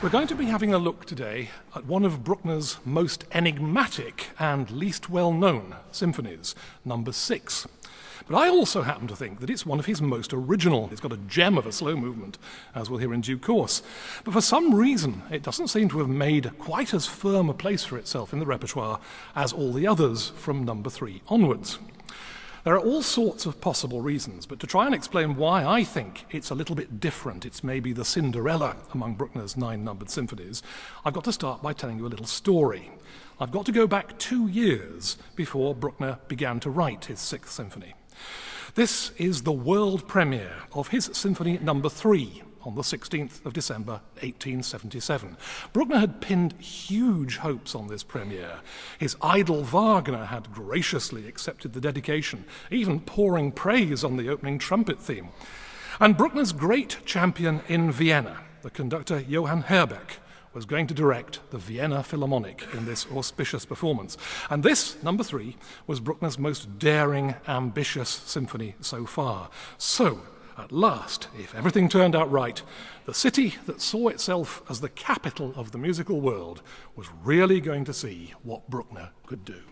We're going to be having a look today at one of Bruckner's most enigmatic and least well-known symphonies, number 6. But I also happen to think that it's one of his most original. It's got a gem of a slow movement, as we'll hear in due course. But for some reason, it doesn't seem to have made quite as firm a place for itself in the repertoire as all the others from number 3 onwards. There are all sorts of possible reasons, but to try and explain why I think it's a little bit different, it's maybe the Cinderella among Bruckner's 9 numbered symphonies, I've got to start by telling you a little story. I've got to go back 2 years before Bruckner began to write his 6th symphony. This is the world premiere of his Symphony number 3 on the 16th of December 1877. Bruckner had pinned huge hopes on this premiere. His idol Wagner had graciously accepted the dedication, even pouring praise on the opening trumpet theme. And Bruckner's great champion in Vienna, the conductor Johann Herbeck, was going to direct the Vienna Philharmonic in this auspicious performance. And this, number 3, was Bruckner's most daring, ambitious symphony so far. So, at last, if everything turned out right, the city that saw itself as the capital of the musical world was really going to see what Bruckner could do.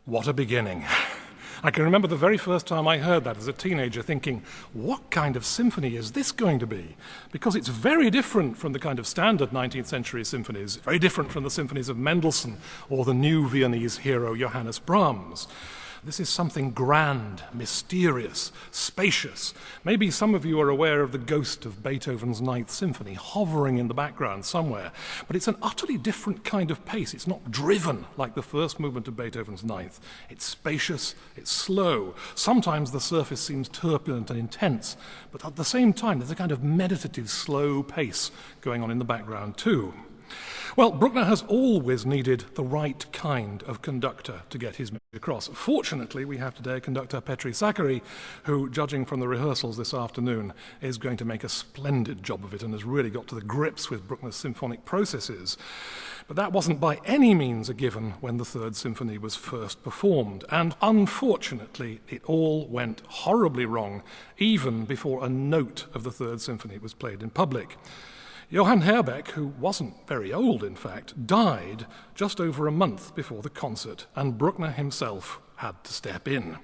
What a beginning. I can remember the very first time I heard that as a teenager thinking, what kind of symphony is this going to be? Because it's very different from the kind of standard 19th century symphonies, very different from the symphonies of Mendelssohn or the new Viennese hero Johannes Brahms. This is something grand, mysterious, spacious. Maybe some of you are aware of the ghost of Beethoven's Ninth Symphony hovering in the background somewhere. But it's an utterly different kind of pace. It's not driven like the first movement of Beethoven's Ninth. It's spacious, it's slow. Sometimes the surface seems turbulent and intense, but at the same time there's a kind of meditative, slow pace going on in the background too. Well, Bruckner has always needed the right kind of conductor to get his message across. Fortunately, we have today conductor Petri Sakari, who, judging from the rehearsals this afternoon, is going to make a splendid job of it and has really got to the grips with Bruckner's symphonic processes. But that wasn't by any means a given when the Third Symphony was first performed, and unfortunately, it all went horribly wrong, even before a note of the Third Symphony was played in public. Johann Herbeck, who wasn't very old, in fact, died just over a month before the concert, and Bruckner himself had to step in.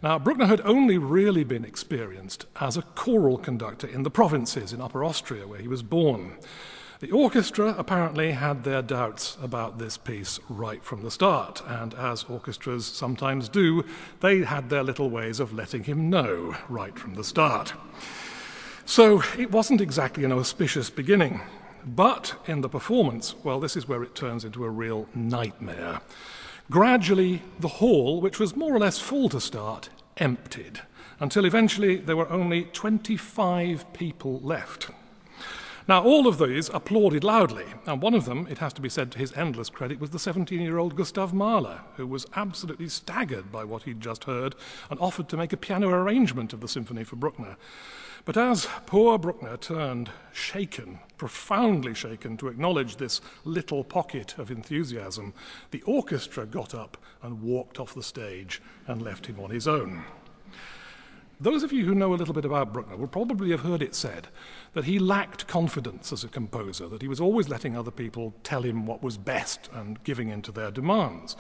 Now, Bruckner had only really been experienced as a choral conductor in the provinces in Upper Austria, where he was born. The orchestra apparently had their doubts about this piece right from the start, and as orchestras sometimes do, they had their little ways of letting him know right from the start. So it wasn't exactly an auspicious beginning, but in the performance, well, this is where it turns into a real nightmare. Gradually, the hall, which was more or less full to start, emptied, until eventually there were only 25 people left. Now, all of these applauded loudly, and one of them, it has to be said to his endless credit, was the 17-year-old Gustav Mahler, who was absolutely staggered by what he'd just heard and offered to make a piano arrangement of the symphony for Bruckner. But as poor Bruckner turned shaken, profoundly shaken, to acknowledge this little pocket of enthusiasm, the orchestra got up and walked off the stage and left him on his own. Those of you who know a little bit about Bruckner will probably have heard it said that he lacked confidence as a composer, that he was always letting other people tell him what was best and giving in to their demands.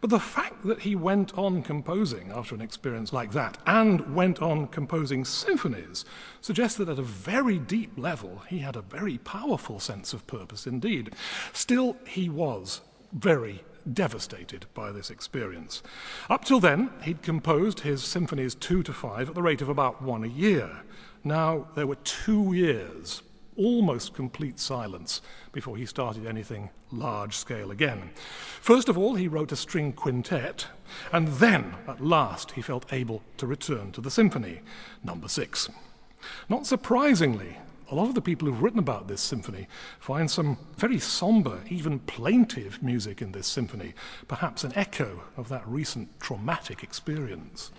But the fact that he went on composing after an experience like that and went on composing symphonies suggests that at a very deep level he had a very powerful sense of purpose indeed. Still, he was very devastated by this experience. Up till then, he'd composed his symphonies 2 to 5 at the rate of about 1 a year. Now there were 2 years, almost complete silence, before he started anything large-scale again. First of all, he wrote a string quintet, and then, at last, he felt able to return to the symphony, number 6. Not surprisingly, a lot of the people who've written about this symphony find some very somber, even plaintive music in this symphony, perhaps an echo of that recent traumatic experience.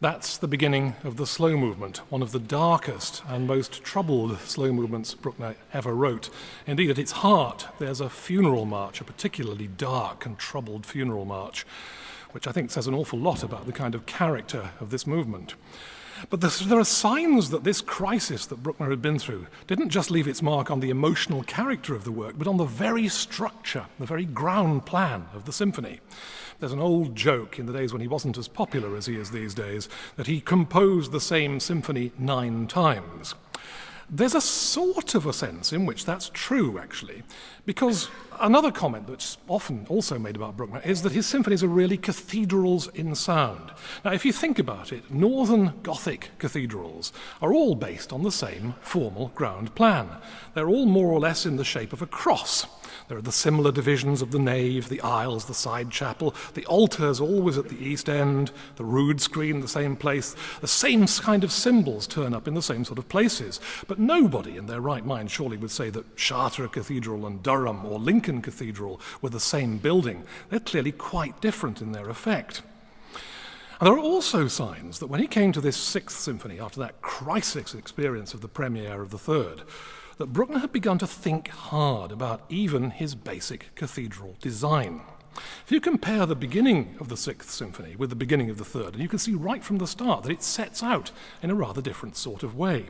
That's the beginning of the slow movement, one of the darkest and most troubled slow movements Bruckner ever wrote. Indeed, at its heart, there's a funeral march, a particularly dark and troubled funeral march, which I think says an awful lot about the kind of character of this movement. But there are signs that this crisis that Bruckner had been through didn't just leave its mark on the emotional character of the work, but on the very structure, the very ground plan of the symphony. There's an old joke in the days when he wasn't as popular as he is these days, that he composed the same symphony 9 times. There's a sort of a sense in which that's true, actually, because another comment that's often also made about Bruckner is that his symphonies are really cathedrals in sound. Now, if you think about it, Northern Gothic cathedrals are all based on the same formal ground plan. They're all more or less in the shape of a cross. There are the similar divisions of the nave, the aisles, the side chapel, the altars always at the east end, the rood screen the same place, the same kind of symbols turn up in the same sort of places. But nobody in their right mind surely would say that Chartres Cathedral and Durham or Lincoln Cathedral were the same building. They're clearly quite different in their effect. And there are also signs that when he came to this 6th symphony, after that crisis experience of the premiere of the 3rd, that Bruckner had begun to think hard about even his basic cathedral design. If you compare the beginning of the 6th symphony with the beginning of the 3rd, and you can see right from the start that it sets out in a rather different sort of way.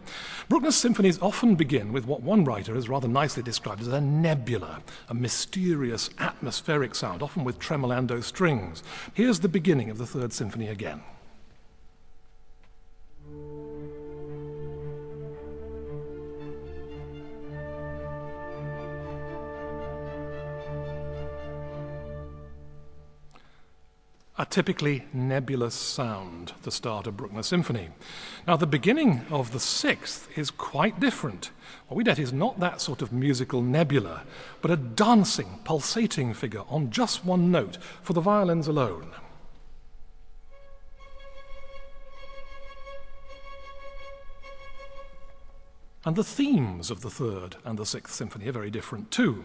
Bruckner's symphonies often begin with what one writer has rather nicely described as a nebula, a mysterious atmospheric sound, often with tremolando strings. Here's the beginning of the 3rd symphony again. a typically nebulous sound, the start of Bruckner's symphony. Now, the beginning of the sixth is quite different. What we get is not that sort of musical nebula, but a dancing, pulsating figure on just one note for the violins alone. And the themes of the third and the sixth symphony are very different too.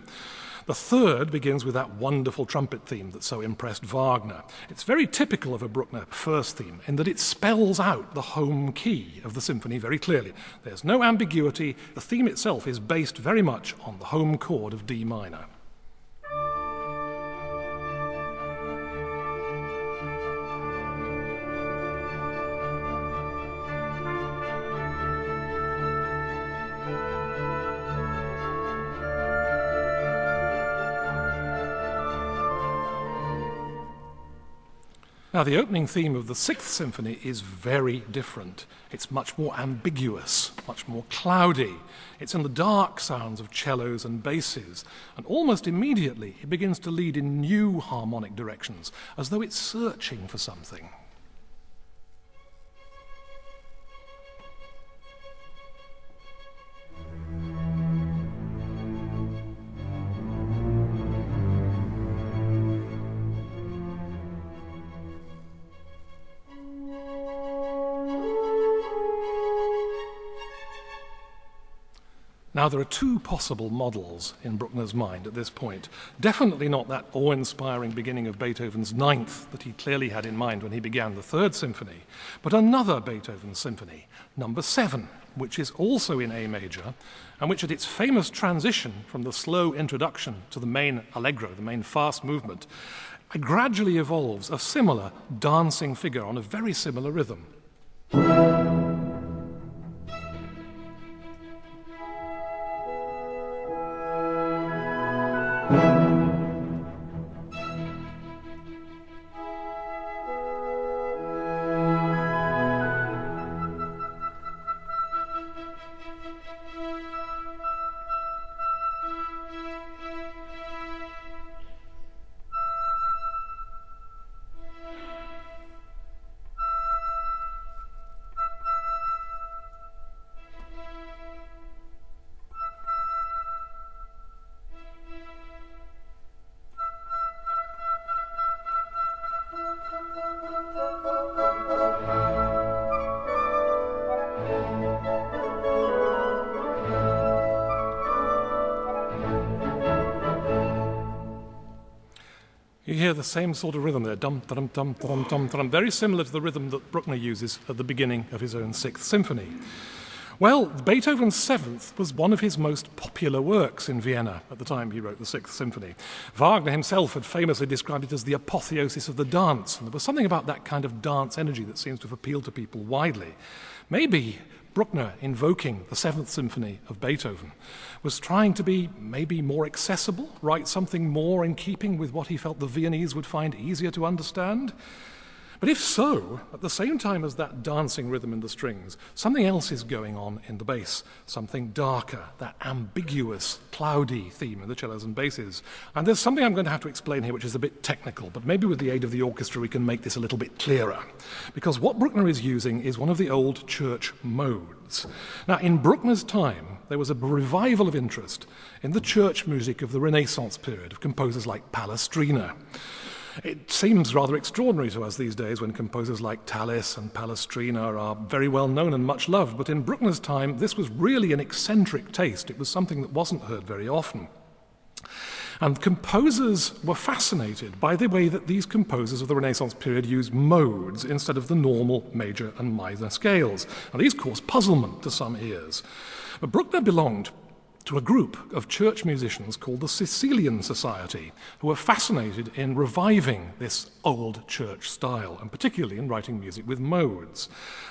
The third begins with that wonderful trumpet theme that so impressed Wagner. It's very typical of a Bruckner first theme in that it spells out the home key of the symphony very clearly. There's no ambiguity. The theme itself is based very much on the home chord of D minor. Now, the opening theme of the Sixth Symphony is very different. It's much more ambiguous, much more cloudy. It's in the dark sounds of cellos and basses, and almost immediately it begins to lead in new harmonic directions, as though it's searching for something. Now, there are two possible models in Bruckner's mind at this point. Definitely not that awe-inspiring beginning of Beethoven's Ninth that he clearly had in mind when he began the Third Symphony, but another Beethoven symphony, number 7, which is also in A major, and which at its famous transition from the slow introduction to the main allegro, the main fast movement, gradually evolves a similar dancing figure on a very similar rhythm. You hear the same sort of rhythm there, dum-dum-dum-dum-dum-dum, very similar to the rhythm that Bruckner uses at the beginning of his own Sixth Symphony. Well, Beethoven's Seventh was one of his most popular works in Vienna at the time he wrote the Sixth Symphony. Wagner himself had famously described it as the apotheosis of the dance, and there was something about that kind of dance energy that seems to have appealed to people widely. Maybe Bruckner, invoking the Seventh Symphony of Beethoven, was trying to be maybe more accessible, write something more in keeping with what he felt the Viennese would find easier to understand. But if so, at the same time as that dancing rhythm in the strings, something else is going on in the bass, something darker, that ambiguous, cloudy theme in the cellos and basses. And there's something I'm going to have to explain here which is a bit technical, but maybe with the aid of the orchestra we can make this a little bit clearer. Because what Bruckner is using is one of the old church modes. Now, in Bruckner's time, there was a revival of interest in the church music of the Renaissance period, of composers like Palestrina. It seems rather extraordinary to us these days when composers like Tallis and Palestrina are very well known and much loved, but in Bruckner's time this was really an eccentric taste. It was something that wasn't heard very often. And composers were fascinated by the way that these composers of the Renaissance period used modes instead of the normal major and minor scales. And these caused puzzlement to some ears. But Bruckner belonged to a group of church musicians called the Sicilian Society, who were fascinated in reviving this old church style, and particularly in writing music with modes.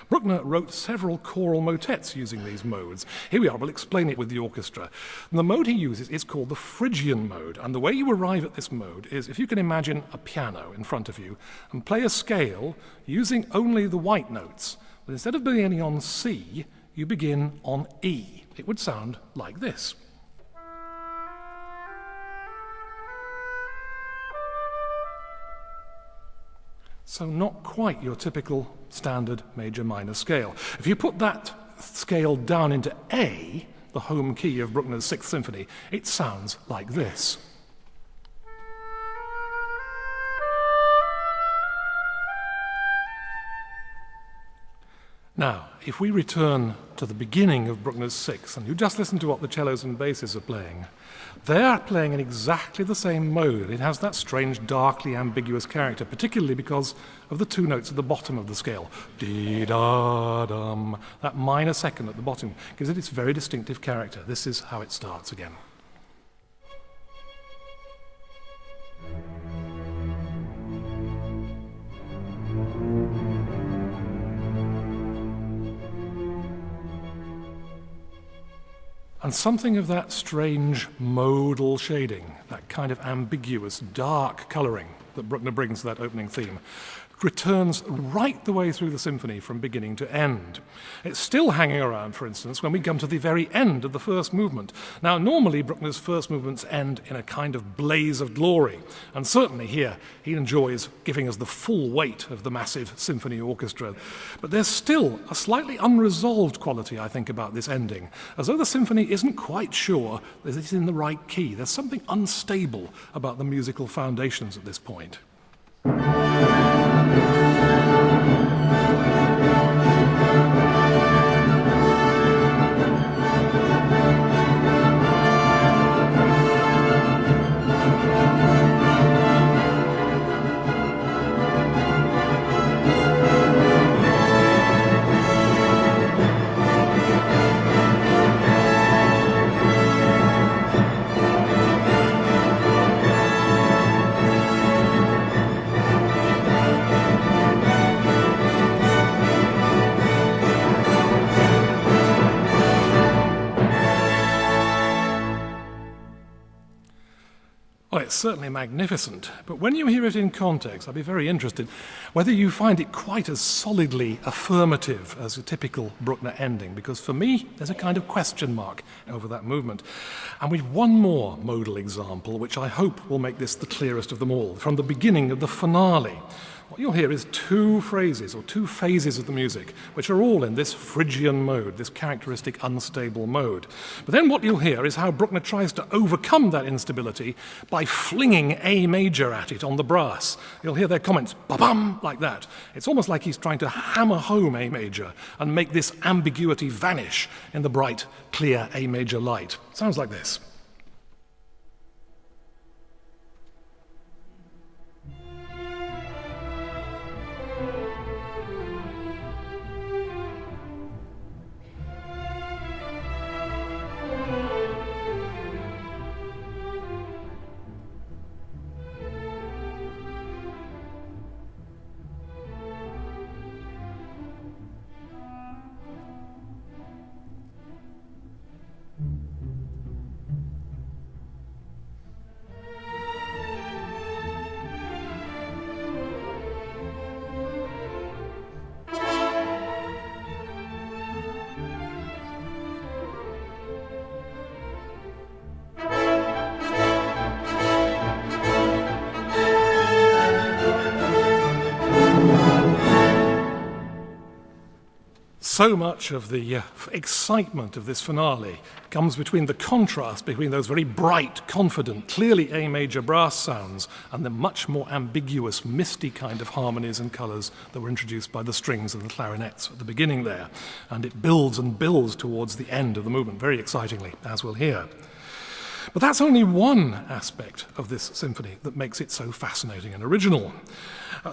Bruckner wrote several choral motets using these modes. Here we are, we'll explain it with the orchestra. And the mode he uses is called the Phrygian mode, and the way you arrive at this mode is if you can imagine a piano in front of you and play a scale using only the white notes, but instead of beginning on C, you begin on E. It would sound like this. So not quite your typical standard major-minor scale. If you put that scale down into A, the home key of Bruckner's Sixth Symphony, it sounds like this. Now, if we return to the beginning of Bruckner's Sixth, and you just listen to what the cellos and basses are playing, they are playing in exactly the same mode. It has that strange, darkly ambiguous character, particularly because of the two notes at the bottom of the scale. Dee-da-dum. That minor second at the bottom gives it its very distinctive character. This is how it starts again. And something of that strange modal shading, that kind of ambiguous, dark colouring that Bruckner brings to that opening theme, returns right the way through the symphony from beginning to end. It's still hanging around, for instance, when we come to the very end of the first movement. Now, normally Bruckner's first movements end in a kind of blaze of glory, and certainly here he enjoys giving us the full weight of the massive symphony orchestra. But there's still a slightly unresolved quality, I think, about this ending, as though the symphony isn't quite sure that it's in the right key. There's something unstable about the musical foundations at this point. Well, it's certainly magnificent, but when you hear it in context, I'd be very interested whether you find it quite as solidly affirmative as a typical Bruckner ending, because for me, there's a kind of question mark over that movement. And we've one more modal example, which I hope will make this the clearest of them all, from the beginning of the finale. What you'll hear is two phrases or two phases of the music, which are all in this Phrygian mode, this characteristic unstable mode. But then what you'll hear is how Bruckner tries to overcome that instability by flinging A major at it on the brass. You'll hear their comments, ba-bum, like that. It's almost like he's trying to hammer home A major and make this ambiguity vanish in the bright, clear A major light. Sounds like this. So much of the excitement of this finale comes between the contrast between those very bright, confident, clearly A major brass sounds and the much more ambiguous, misty kind of harmonies and colours that were introduced by the strings and the clarinets at the beginning there. And it builds and builds towards the end of the movement, very excitingly, as we'll hear. But that's only one aspect of this symphony that makes it so fascinating and original.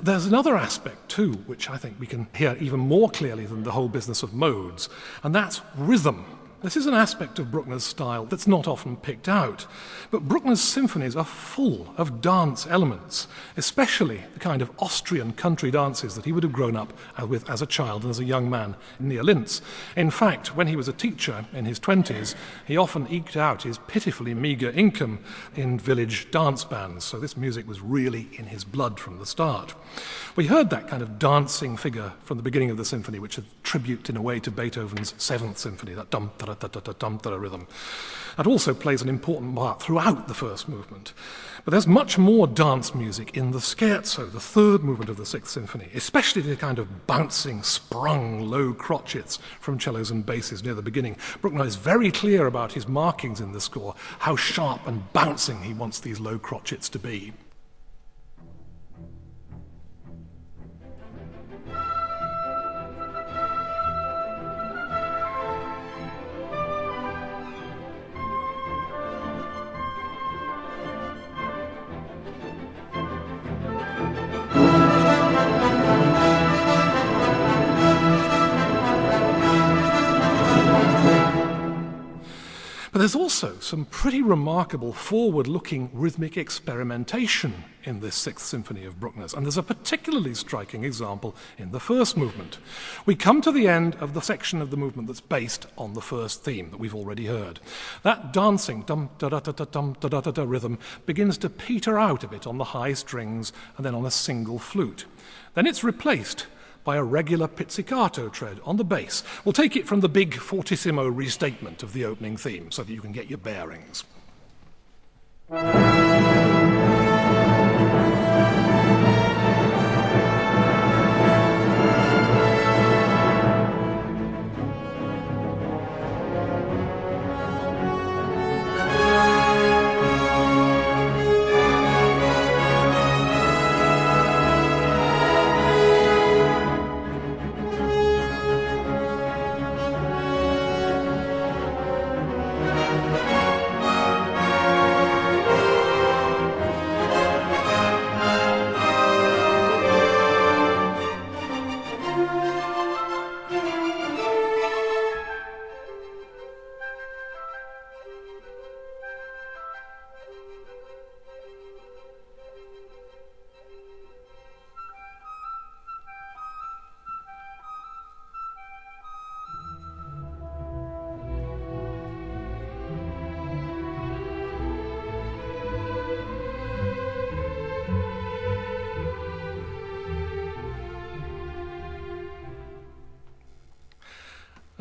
There's another aspect, too, which I think we can hear even more clearly than the whole business of modes, and that's rhythm. This is an aspect of Bruckner's style that's not often picked out, but Bruckner's symphonies are full of dance elements, especially the kind of Austrian country dances that he would have grown up with as a child and as a young man near Linz. In fact, when he was a teacher in his 20s, he often eked out his pitifully meagre income in village dance bands, so this music was really in his blood from the start. We heard that kind of dancing figure from the beginning of the symphony, which is a tribute in a way to Beethoven's Seventh Symphony, that dum-da-da-da-da-dum-da-da rhythm. That also plays an important part throughout the first movement. But But there's much more dance music in the scherzo, the third movement of the Sixth Symphony, especially the kind of bouncing, sprung, low crotchets from cellos and basses near the beginning. Bruckner is very clear about his markings in the score, how sharp and bouncing he wants these low crotchets to be. But there's also some pretty remarkable forward-looking rhythmic experimentation in this Sixth Symphony of Bruckner's, and there's a particularly striking example in the first movement. We come to the end of the section of the movement that's based on the first theme that we've already heard. That dancing dum-da-da-da-da-dum-da-da-da-da rhythm begins to peter out a bit on the high strings and then on a single flute. Then it's replaced by a regular pizzicato tread on the bass. We'll take it from the big fortissimo restatement of the opening theme so that you can get your bearings.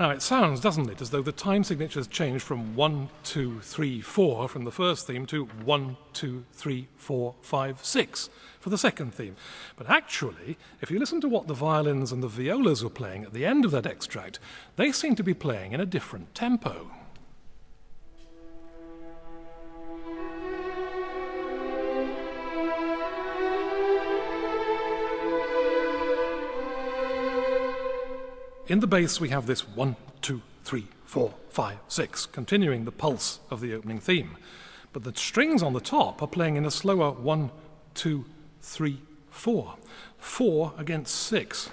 Now, it sounds, doesn't it, as though the time signatures change from 1, 2, 3, 4 from the first theme to 1, 2, 3, 4, 5, 6 for the second theme. But actually, if you listen to what the violins and the violas were playing at the end of that extract, they seem to be playing in a different tempo. In the bass, we have this 1, 2, 3, 4, 5, 6, continuing the pulse of the opening theme. But the strings on the top are playing in a slower 1, 2, 3, 4. 4 against 6.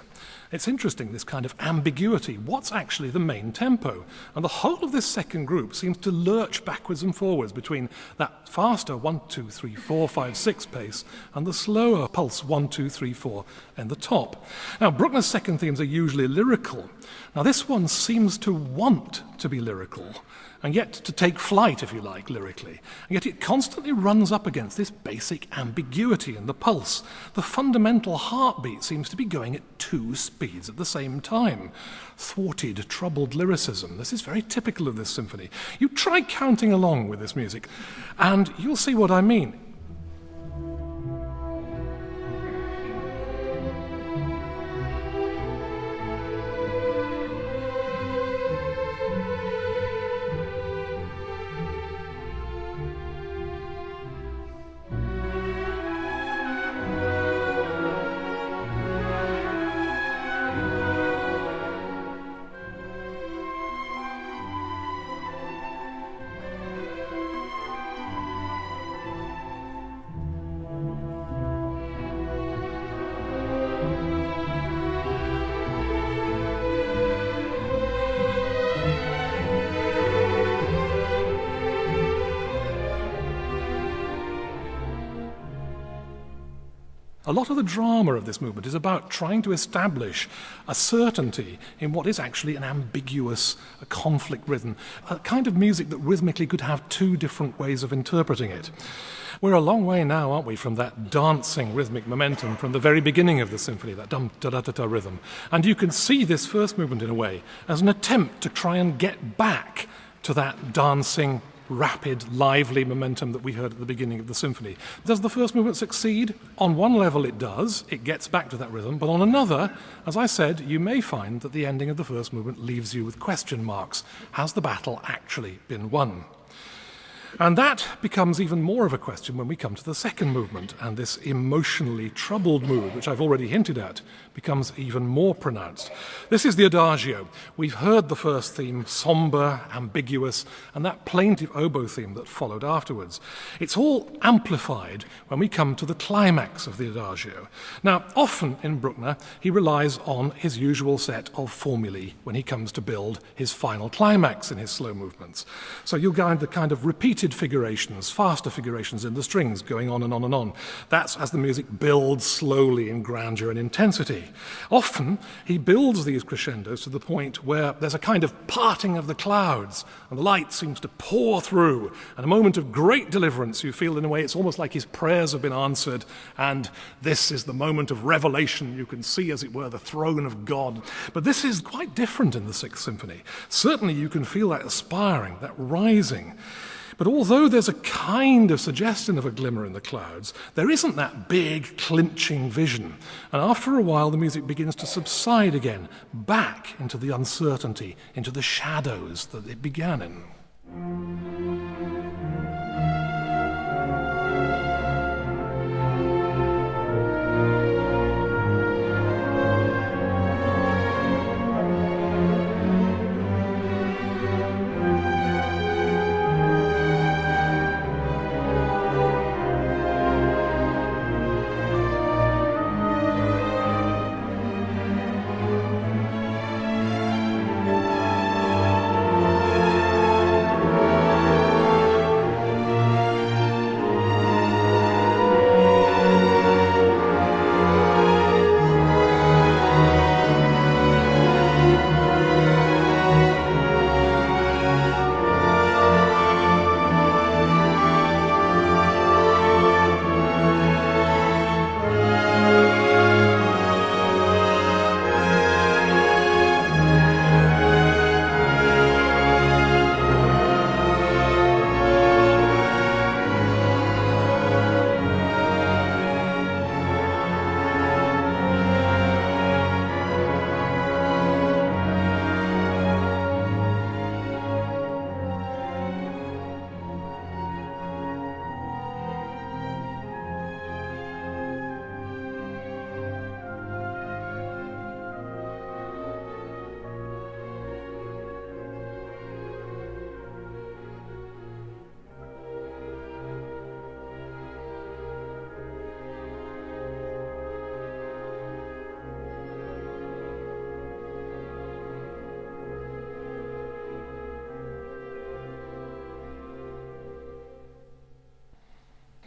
It's interesting, this kind of ambiguity. What's actually the main tempo? And the whole of this second group seems to lurch backwards and forwards between that faster 1, 2, 3, 4, 5, 6 pace and the slower pulse 1, 2, 3, 4 and the top. Now, Bruckner's second themes are usually lyrical. Now, this one seems to want to be lyrical, and yet to take flight, if you like, lyrically. And yet it constantly runs up against this basic ambiguity in the pulse. The fundamental heartbeat seems to be going at 2 speeds at the same time. Thwarted, troubled lyricism. This is very typical of this symphony. You try counting along with this music, and you'll see what I mean. A lot of the drama of this movement is about trying to establish a certainty in what is actually an ambiguous, a conflict rhythm, a kind of music that rhythmically could have 2 different ways of interpreting it. We're a long way now, aren't we, from that dancing rhythmic momentum from the very beginning of the symphony, that dum-da-da-da-da rhythm. And you can see this first movement, in a way, as an attempt to try and get back to that dancing rapid, lively momentum that we heard at the beginning of the symphony. Does the first movement succeed? On one level it does. It gets back to that rhythm. But on another, as I said, you may find that the ending of the first movement leaves you with question marks. Has the battle actually been won? And that becomes even more of a question when we come to the second movement, and this emotionally troubled mood, which I've already hinted at, becomes even more pronounced. This is the Adagio. We've heard the first theme, somber, ambiguous, and that plaintive oboe theme that followed afterwards. It's all amplified when we come to the climax of the Adagio. Now, often in Bruckner, he relies on his usual set of formulae when he comes to build his final climax in his slow movements. So you'll find the kind of repeated figurations, faster figurations in the strings, going on and on and on. That's as the music builds slowly in grandeur and intensity. Often, he builds these crescendos to the point where there's a kind of parting of the clouds, and the light seems to pour through, and a moment of great deliverance. You feel, in a way, it's almost like his prayers have been answered, and this is the moment of revelation. You can see, as it were, the throne of God. But this is quite different in the Sixth Symphony. Certainly, you can feel that aspiring, that rising. But although there's a kind of suggestion of a glimmer in the clouds, there isn't that big, clinching vision. And after a while, the music begins to subside again, back into the uncertainty, into the shadows that it began in.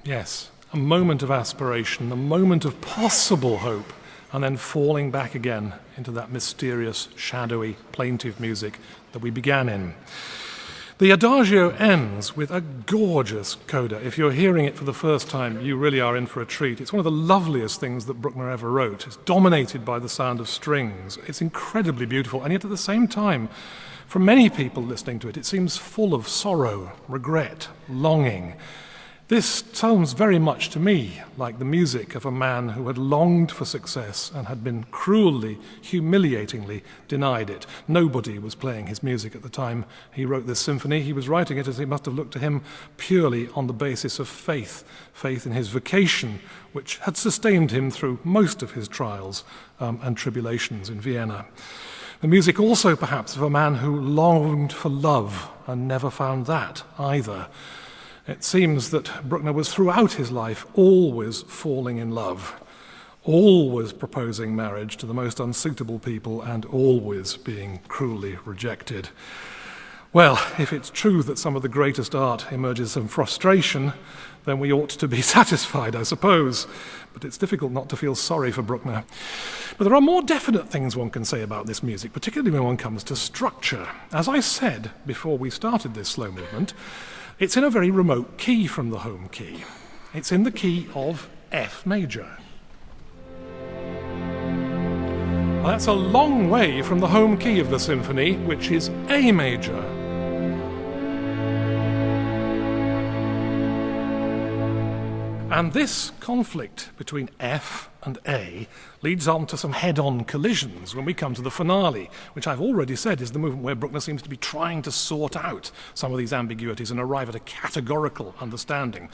Yes, a moment of aspiration, a moment of possible hope, and then falling back again into that mysterious, shadowy, plaintive music that we began in. The Adagio ends with a gorgeous coda. If you're hearing it for the first time, you really are in for a treat. It's one of the loveliest things that Bruckner ever wrote. It's dominated by the sound of strings. It's incredibly beautiful, and yet at the same time, for many people listening to it, it seems full of sorrow, regret, longing. This sounds very much to me like the music of a man who had longed for success and had been cruelly, humiliatingly denied it. Nobody was playing his music at the time he wrote this symphony. He was writing it, as it must have looked to him, purely on the basis of faith in his vocation, which had sustained him through most of his trials and tribulations in Vienna. The music also, perhaps, of a man who longed for love and never found that either. It seems that Bruckner was throughout his life always falling in love, always proposing marriage to the most unsuitable people, and always being cruelly rejected. Well, if it's true that some of the greatest art emerges from frustration, then we ought to be satisfied, I suppose. But it's difficult not to feel sorry for Bruckner. But there are more definite things one can say about this music, particularly when one comes to structure. As I said before we started this slow movement, it's in a very remote key from the home key. It's in the key of F major. Well, that's a long way from the home key of the symphony, which is A major. And this conflict between F and A leads on to some head-on collisions when we come to the finale, which I've already said is the movement where Bruckner seems to be trying to sort out some of these ambiguities and arrive at a categorical understanding.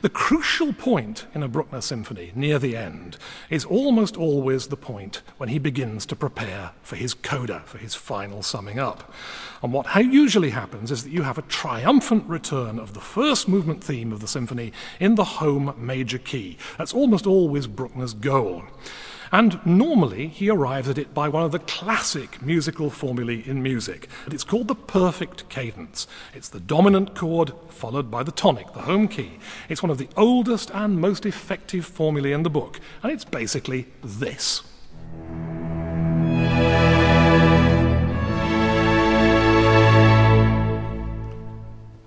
The crucial point in a Bruckner symphony near the end is almost always the point when he begins to prepare for his coda, for his final summing up. And what usually happens is that you have a triumphant return of the first movement theme of the symphony in the home major key. That's almost always Bruckner's goal. And normally he arrives at it by one of the classic musical formulae in music. It's called the perfect cadence. It's the dominant chord followed by the tonic, the home key. It's one of the oldest and most effective formulae in the book, and it's basically this.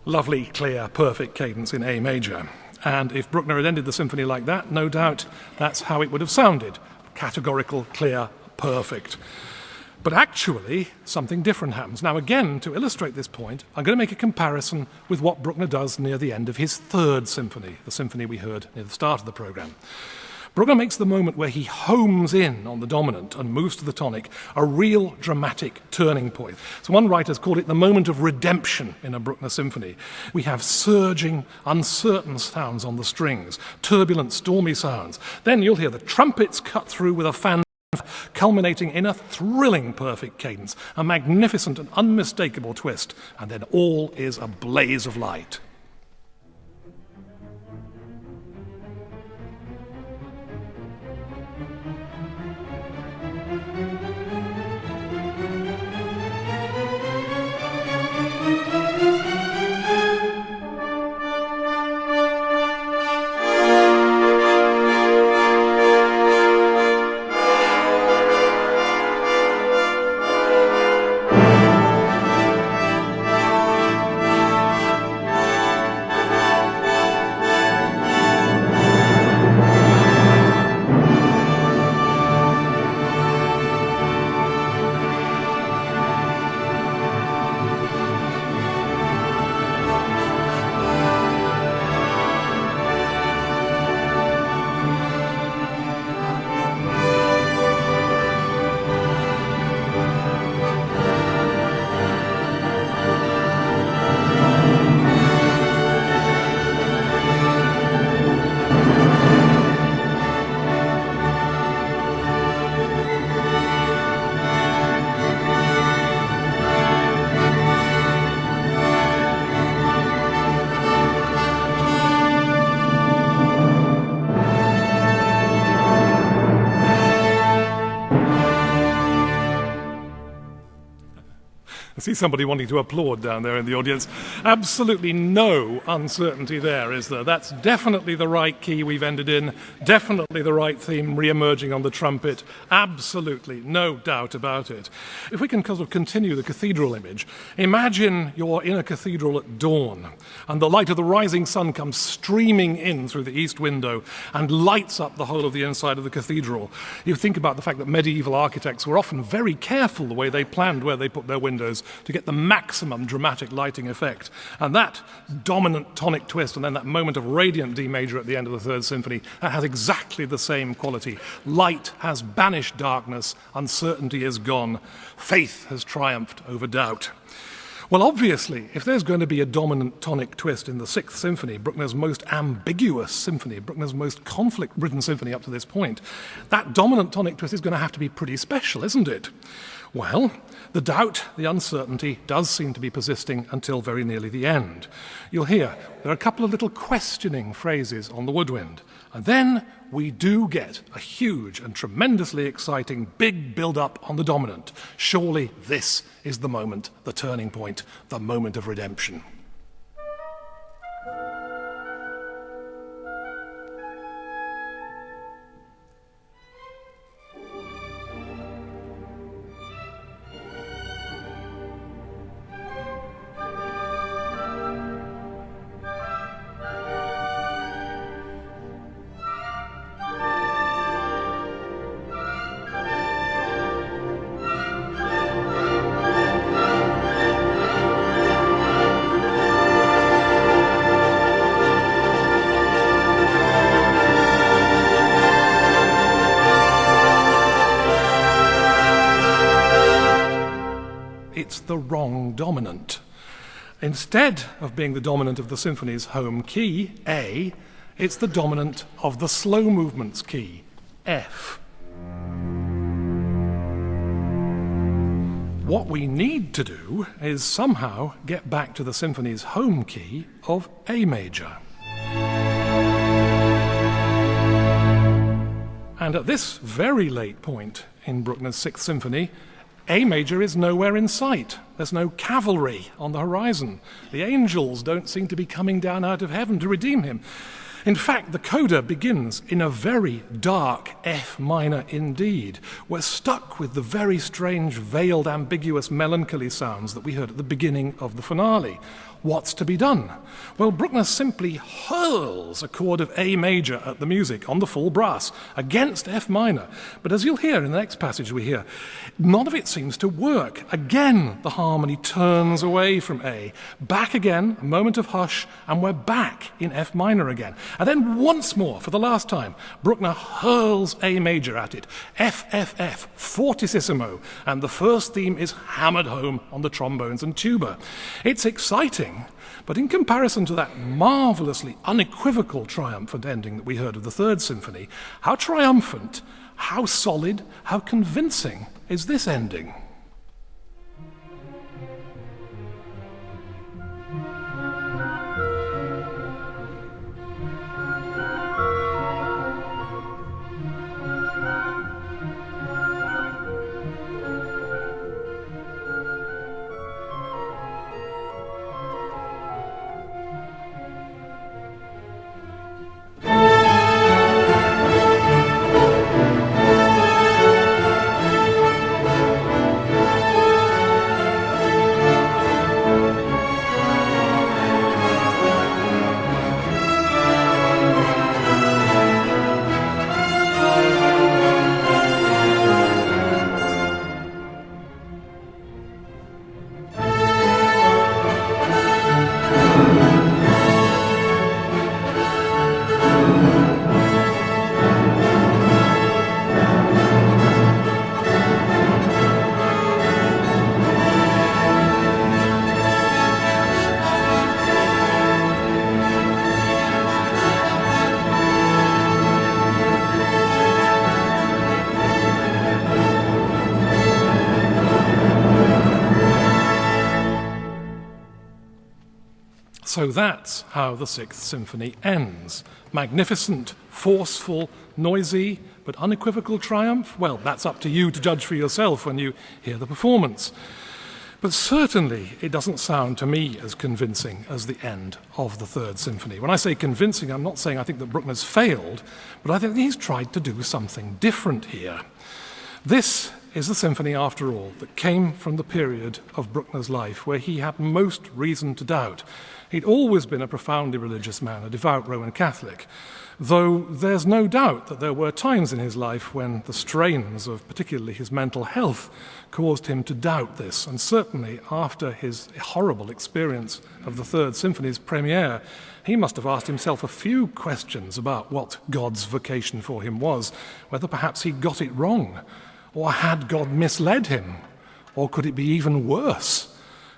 Lovely, clear, perfect cadence in A major. And if Bruckner had ended the symphony like that, no doubt that's how it would have sounded. Categorical, clear, perfect. But actually, something different happens. Now again, to illustrate this point, I'm going to make a comparison with what Bruckner does near the end of his third symphony, the symphony we heard near the start of the program. Bruckner makes the moment where he homes in on the dominant and moves to the tonic a real dramatic turning point. So one writer's called it the moment of redemption in a Bruckner symphony. We have surging, uncertain sounds on the strings, turbulent, stormy sounds. Then you'll hear the trumpets cut through with a fan culminating in a thrilling perfect cadence, a magnificent and unmistakable twist, and then all is a blaze of light. I see somebody wanting to applaud down there in the audience. Absolutely no uncertainty there, is there? That's definitely the right key we've ended in, definitely the right theme re-emerging on the trumpet, absolutely, no doubt about it. If we can sort of continue the cathedral image, imagine you're in a cathedral at dawn, and the light of the rising sun comes streaming in through the east window and lights up the whole of the inside of the cathedral. You think about the fact that medieval architects were often very careful the way they planned where they put their windows to get the maximum dramatic lighting effect. And that dominant tonic twist and then that moment of radiant D major at the end of the Third Symphony, that has exactly the same quality. Light has banished darkness, uncertainty is gone, faith has triumphed over doubt. Well, obviously, if there's going to be a dominant tonic twist in the Sixth Symphony, Bruckner's most ambiguous symphony, Bruckner's most conflict-ridden symphony up to this point, that dominant tonic twist is going to have to be pretty special, isn't it? Well, the doubt, the uncertainty, does seem to be persisting until very nearly the end. You'll hear there are a couple of little questioning phrases on the woodwind, and then we do get a huge and tremendously exciting big build-up on the dominant. Surely this is the moment, the turning point, the moment of redemption. wrong dominant. Instead of being the dominant of the symphony's home key, A, it's the dominant of the slow movements key, F. What we need to do is somehow get back to the symphony's home key of A major. And at this very late point in Bruckner's Sixth Symphony, A major is nowhere in sight. There's no cavalry on the horizon. The angels don't seem to be coming down out of heaven to redeem him. In fact, the coda begins in a very dark F minor indeed. We're stuck with the very strange, veiled, ambiguous, melancholy sounds that we heard at the beginning of the finale. What's to be done? Well, Bruckner simply hurls a chord of A major at the music on the full brass against F minor. But as you'll hear in the next passage we hear, none of it seems to work. Again, the harmony turns away from A. Back again, a moment of hush, and we're back in F minor again. And then once more, for the last time, Bruckner hurls A major at it. F, F, F, fortissimo, and the first theme is hammered home on the trombones and tuba. It's exciting, but in comparison to that marvelously unequivocal triumphant ending that we heard of the Third Symphony, how triumphant, how solid, how convincing is this ending? So that's how the Sixth Symphony ends. Magnificent, forceful, noisy, but unequivocal triumph? Well, that's up to you to judge for yourself when you hear the performance. But certainly it doesn't sound to me as convincing as the end of the Third Symphony. When I say convincing, I'm not saying I think that Bruckner's failed, but I think he's tried to do something different here. This is the symphony, after all, that came from the period of Bruckner's life where he had most reason to doubt. He'd always been a profoundly religious man, a devout Roman Catholic, though there's no doubt that there were times in his life when the strains of particularly his mental health caused him to doubt this. And certainly after his horrible experience of the Third Symphony's premiere, he must have asked himself a few questions about what God's vocation for him was, whether perhaps he got it wrong, or had God misled him, or could it be even worse?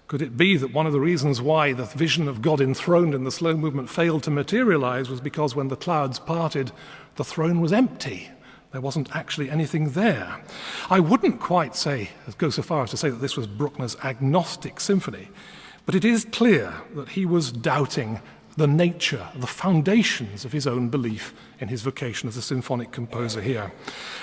Could it be that one of the reasons why the vision of God enthroned in the slow movement failed to materialize was because when the clouds parted, the throne was empty? There wasn't actually anything there. I wouldn't quite go so far as to say that this was Bruckner's agnostic symphony, but it is clear that he was doubting the nature, the foundations of his own belief in his vocation as a symphonic composer here.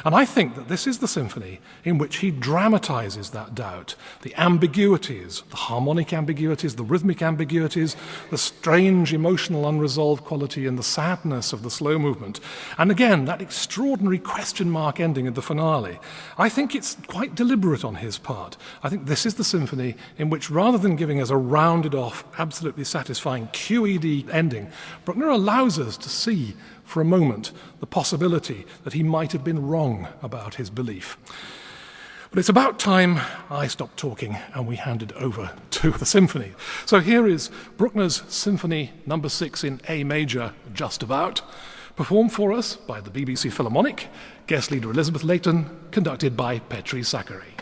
And I think that this is the symphony in which he dramatizes that doubt, the ambiguities, the harmonic ambiguities, the rhythmic ambiguities, the strange emotional unresolved quality and the sadness of the slow movement. And again, that extraordinary question mark ending in the finale. I think it's quite deliberate on his part. I think this is the symphony in which, rather than giving us a rounded off, absolutely satisfying QED ending, Bruckner allows us to see for a moment the possibility that he might have been wrong about his belief. But it's about time I stopped talking and we handed over to the symphony. So here is Bruckner's Symphony No. 6 in A major, just about, performed for us by the BBC Philharmonic, guest leader Elizabeth Layton, conducted by Petri Sakkari.